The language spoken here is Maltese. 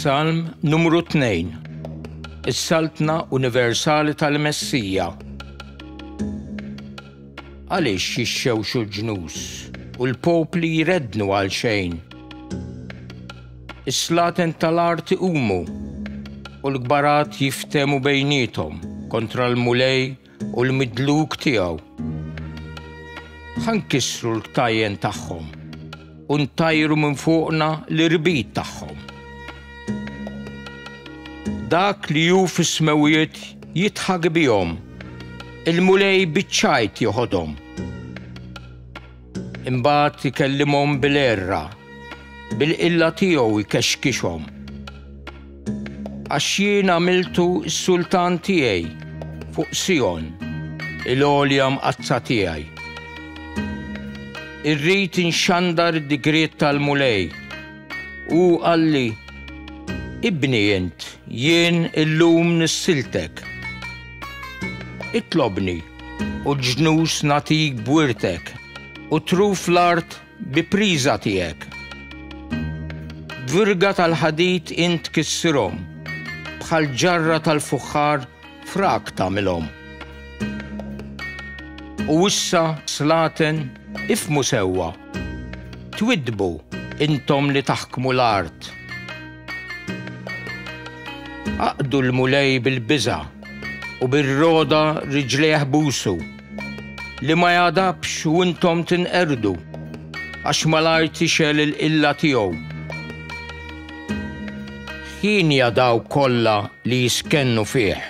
Is-Salm numru 2. Is-Saltna Universali tal-Messija. Għaliex jixxewxu l-ġnus u l-popli jrednu għal xejn. Is-slaten tal-art iqumu u l-kbarat jiftemu bejnietom kontra l-mulej u l-midluk tiegħu. Ħankissru l-ktajjen tagħhom u ntajru minn fuqna l-irbit tagħhom. Dak li ju fis-smewiet jitħak bihom, il-mulej biċċajt joħodhom. Imbagħad ikellimhom bil-erra, bil-qilla tiegħu jkexkixhom. Għax jien għamiltu s-sultan tiegħi fuq Sion, il-għolja mqazza tiegħi. Irrid inxandar id-digriet tal-mulej u qalli: Ibni int, jien illum nissiltek. Itlobni u l-ġnus natik bwirtek u truf l-art bi priża tiegħek. B'virga tal-ħadid int kissirhom, bħal ġarra tal-fuħħar frak tagħmilhom. U issa slaten ifmu sewwa, twidbu intom li taħkmu l-art. Aqdu l-mulej bil-biża u bir-roda riġlejh busu, li ma jadabx u intom tinqerdu għax mal-art ixel il-qilla tiegħu. Ħin jadaw kollha li jiskennu fih.